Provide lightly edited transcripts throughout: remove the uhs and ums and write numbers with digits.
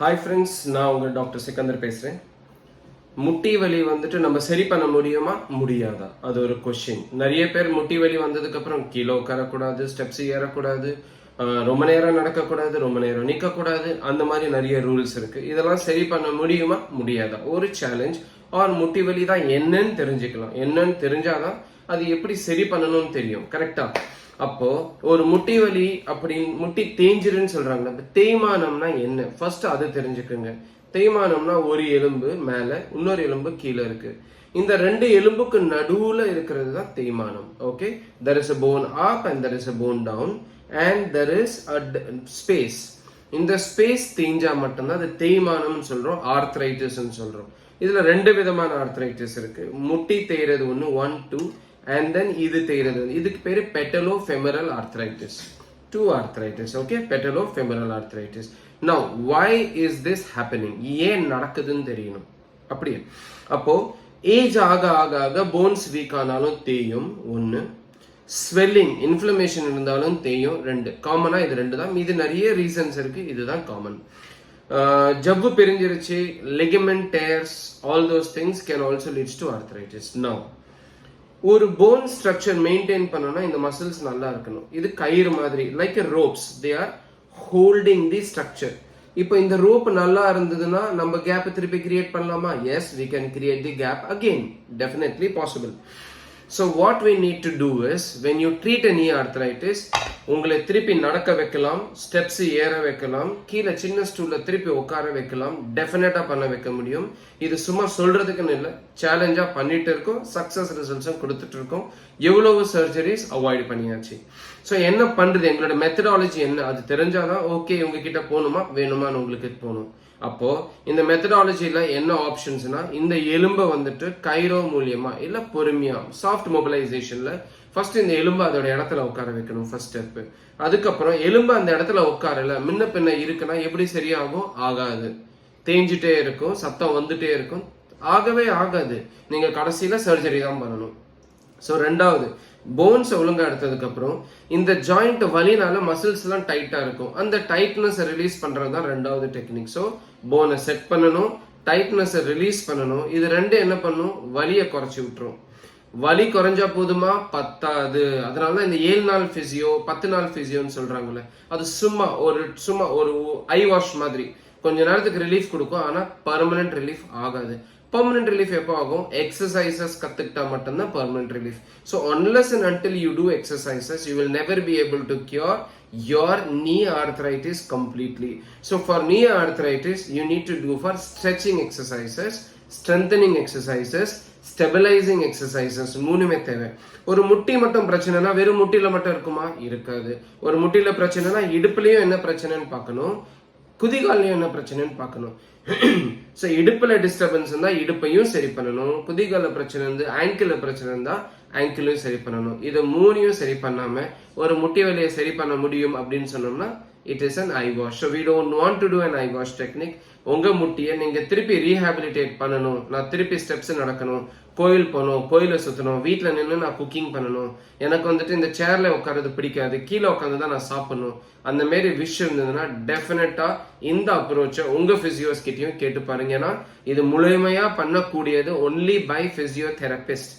Hi friends, நான் உங்கள் doctor Sikandar பேசுகிறேன். முட்டி வலி வந்துட்டு நம்ம சரி பண்ண முடியுமா முடியாதா, அது ஒரு கொஷின். நிறைய பேர் முட்டி வலி வந்ததுக்கப்புறம் கீழே உட்காரக்கூடாது, ஸ்டெப்ஸ் ஏறக்கூடாது, ரொம்ப நேரம் நடக்கக்கூடாது, ரொம்ப நேரம் நிற்கக்கூடாது, அந்த மாதிரி நிறைய ரூல்ஸ் இருக்குது. இதெல்லாம் சரி பண்ண முடியுமா முடியாதா, ஒரு சேலஞ்ச். ஆர் முட்டி வலி தான் என்னன்னு தெரிஞ்சுக்கலாம். என்னன்னு தெரிஞ்சாதான் அது எப்படி சரி பண்ணணும்னு தெரியும். கரெக்டா? அப்போ ஒரு முட்டி வலி அப்படின்னு முட்டி தேஞ்சிருன்னு சொல்றாங்க. தேய்மானம்னா என்ன, ஃபர்ஸ்ட் அது தெரிஞ்சுக்குங்க. தேய்மானம்னா ஒரு எலும்பு மேல, இன்னொரு எலும்பு கீழே இருக்கு. இந்த ரெண்டு எலும்புக்கு நடுவுல இருக்கிறது தான் தேய்மானம். Okay, there is a bone up and there is a bone down and there is a space. இந்த ஸ்பேஸ் தேஞ்சா மட்டும்தான் அது தேய்மானம் சொல்றோம், ஆர்த்ரைட்டிஸ் சொல்றோம். இதுல ரெண்டு விதமான ஆர்த்ரைட்டிஸ் இருக்கு. முட்டி தேய்றது ஒன்று, 1 2, and then இது தேய்றது, இதுக்கு பேரு patellofemoral arthritis. 2 arthritis. Okay, patellofemoral arthritis. Now, why is this happening? ஏன் நடக்குதுன்னு தெரியணும். அப்படியே அப்போ ஏஜ் ஆக ஆக ஆக போன்ஸ் வீக் ஆனாலும் தேயும், ஒன்று. ஸ்வெல்லிங், இன்ஃப்ளமேஷன் இருந்தாலும் தேயும், ரெண்டு. காமனா இது ரெண்டு தான். மீது நிறைய ரீசன்ஸ் இருக்கு, இதுதான் காமன். ஜவ்வு பிரிஞ்சிருச்சு, ligament tears, all those things can also leads to arthritis. Now, ஒரு போன் ஸ்ட்ரக்சர் மெயின்டைன் பண்ணணும்னா இந்த மசில்ஸ் நல்லா இருக்கணும். இது கயிறு மாதிரி, like ropes, they are holding the structure. இப்போ இந்த ரோப் நல்லா இருந்ததுன்னா நம்ம கேப் திருப்பி கிரியேட் பண்ணலாமா? Yes, we can create the gap again. Definitely possible. So what we need to do is, when you treat a knee arthritis, உங்களை திருப்பி நடக்க வைக்கலாம், ஸ்டெப்ஸ் ஏற வைக்கலாம், கீழே சின்ன ஸ்டூல்ல திருப்பி உட்கார வைக்கலாம், டெஃபினட்டா பண்ண வைக்க முடியும். இது சும்மா சொல்றதுக்குன்னு இல்லை, சேலஞ்சா பண்ணிட்டு இருக்கோம், சக்சஸ் ரிசல்ட்ஸும் கொடுத்துட்டு இருக்கோம். எவ்வளவு சர்ஜரிஸ் அவாய்ட் பண்ணியாச்சு. ஸோ என்ன பண்றது, எங்களோட மெத்தடாலஜி என்ன, அது தெரிஞ்சாதான் ஓகே உங்ககிட்ட போகணுமா வேணுமான்னு உங்களுக்கு போகணும். அப்போ இந்த மெத்தடாலஜில என்ன ஆப்ஷன்ஸ்னா, இந்த எலும்பை வந்துட்டு கைரோ மூலியமா இல்ல பொறுமையா சாஃப்ட் மொபிலைசேஷன்ல ஃபர்ஸ்ட் இந்த எலும்பு அதோட இடத்துல உட்கார வைக்கணும், ஃபர்ஸ்ட் ஸ்டெப். அதுக்கப்புறம் எலும்பு அந்த இடத்துல உட்காரல, முன்ன பின்ன இருக்குன்னா எப்படி சரியாகும்? ஆகாது, தேஞ்சிட்டே இருக்கும், சத்தம் வந்துட்டே இருக்கும், ஆகவே ஆகாது. நீங்க கடைசியில சர்ஜரி தான் பண்ணணும். ஸோ ரெண்டாவது, போன்ஸ் ஒழுங்கா எடுத்ததுக்கு அப்புறம் இந்த ஜாயிண்ட் வலினால மசில்ஸ் எல்லாம் டைட்டா இருக்கும், அந்த டைட்னஸ் ரிலீஸ் பண்றது தான் ரெண்டாவது டெக்னிக். ஸோ போனை செட் பண்ணணும், டைட்னஸ் ரிலீஸ் பண்ணணும். இது ரெண்டு என்ன பண்ணும்? வலியை குறைச்சி விட்டுரும். வலி குறைஞ்சா போதுமா? பத்தாது. அதனாலதான் இந்த 7 நாள் பிசியோ 10 நாள் பிசியோன்னு சொல்றாங்கல்ல, அது சும்மா ஒரு ஐ வாஷ் மாதிரி கொஞ்ச நேரத்துக்கு ரிலீஃப் கொடுக்கும், ஆனா பர்மனன்ட் ரிலீஃப் ஆகாது. பர்மனன்ட் ரிலீஃப் எப்போ ஆகும்? எக்ஸசைசஸ் கத்துக்கிட்டா மட்டும்தான் permanent relief. So unless and until you do exercises, you will never be able to cure your knee arthritis completely. So for knee arthritis, you need to do for stretching exercises, strengthening exercises, stabilising exercises, மூணுமே தேவை. ஒரு முட்டி மட்டும் பிரச்சனைனா வெறும் முட்டியில மட்டும் இருக்குமா? இருக்காது. ஒரு முட்டியில பிரச்சனைனா இடுப்புலயும் என்ன பிரச்சனைன்னு பார்க்கணும், குதிகாலையும் என்ன பிரச்சனைன்னு பார்க்கணும். ஸோ இடுப்புல டிஸ்டர்பன்ஸ் இருந்தா இடுப்பையும் சரி பண்ணணும், குதிகால பிரச்சனை இருந்து ஆங்கிள் பிரச்சனை இருந்தா ஆங்கிளையும் சரி பண்ணணும். இது மூணையும் சரி பண்ணாம ஒரு முட்டி வலியை சரி பண்ண முடியும் அப்படின்னு சொன்னோம்னா it is an eye wash. So we don't want to do an eye wash technique. உங்க முட்டியை நீங்க திருப்பி ரீஹாபிலிட்டேட் பண்ணணும். நான் திருப்பி ஸ்டெப்ஸ் நடக்கணும், கோயில் போகணும், கோயில சுத்தணும், வீட்டில் நின்று நான் குக்கிங் பண்ணணும், எனக்கு வந்துட்டு இந்த சேர்ல உட்காரது பிடிக்காது, கீழே உட்காந்து தான் நான் சாப்பிடணும், அந்த மாதிரி விஷயம் இருந்ததுன்னா டெஃபினட்டா இந்த அப்ரோச்சை உங்க பிசியோஸ் கிட்டையும் கேட்டு பாருங்க. ஏன்னா இது முழுமையா பண்ணக்கூடியது only by physiotherapist.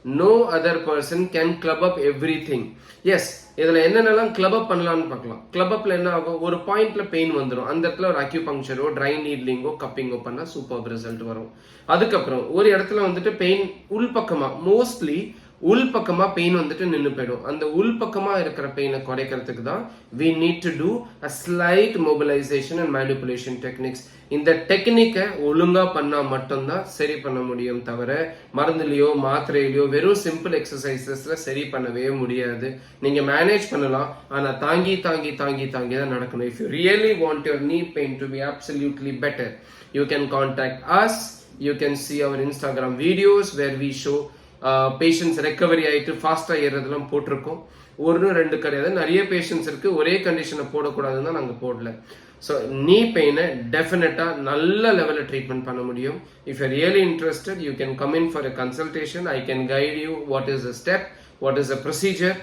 No other person can club up everything. Yes, இதுல என்னென்னலாம் கிளப் அப் பண்ணலாம்னு பார்க்கலாம். கிளப் அப்ல என்ன ஆகும்? ஒரு பாயிண்ட்ல பெயின் வந்துடும், அந்த இடத்துல ஒரு அக்யூபங்க்சரோ ட்ரை நீட்லிங்கோ கப்பிங்கோ பண்ணா சூப்பர் ரிசல்ட் வரும். அதுக்கப்புறம் ஒரு இடத்துல வந்துட்டு பெயின் உள்பக்கமா, மோஸ்ட்லி உள்பக்கமா பெயின் வந்துட்டு நின்று போயிடும். அந்த உள்பக்கமா இருக்கிற பெயினை குறைக்கிறதுக்கு தான் we need to do a slight mobilization and manipulation techniques. இந்த டெக்னிக்கை ஒழுங்கா பண்ணா மட்டும்தான் சரி பண்ண முடியும், தவிர மருந்துலயோ மாத்திரையிலயோ வெறும் சிம்பிள் எக்ஸசைசஸ்ல சரி பண்ணவே முடியாது. நீங்க மேனேஜ் பண்ணலாம், ஆனா தாங்கி தாங்கி தாங்கி தாங்கி தான் நடக்கணும். If you really want your knee pain to be absolutely better, you can contact us. You can see our Instagram videos where we show patients recovery ஆகிட்டு ஃபாஸ்ட்டாக ஏறதெல்லாம் போட்டிருக்கோம். 1-2 கிடையாது, நிறைய பேஷண்ட்ஸ் இருக்கு. ஒரே கண்டிஷனை போடக்கூடாதுன்னு தான் நாங்கள் போடல. ஸோ நீ பெயினை டெஃபினட்டாக நல்ல லெவலில் ட்ரீட்மெண்ட் பண்ண முடியும். If you really interested, you can come in for a consultation. I can guide you what is the step, what is the procedure.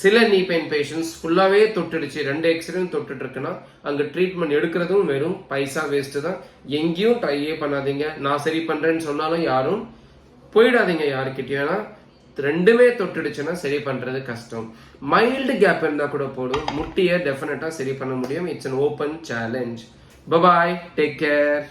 சில நீ பெயின் பேஷண்ட்ஸ் ஃபுல்லாவே தொட்டுடுச்சு, 2 எக்ஸ்ரேயும் தொட்டுட்டு இருக்குன்னா அங்க ட்ரீட்மெண்ட் எடுக்கிறதும் வெறும் பைசா வேஸ்ட் தான். எங்கேயும் ட்ரையே பண்ணாதீங்க. நான் சரி பண்றேன்னு சொன்னாலும் யாரும் போயிடாதீங்க யாருக்கிட்டயும். ஏன்னா ரெண்டுமே தொட்டுடுச்சுன்னா சரி பண்றது கஷ்டம். மைல்டு கேப் இருந்தா கூட போடும், முட்டியை டெஃபினட்டா சரி பண்ண முடியும். It's an open challenge. Bye bye, take care.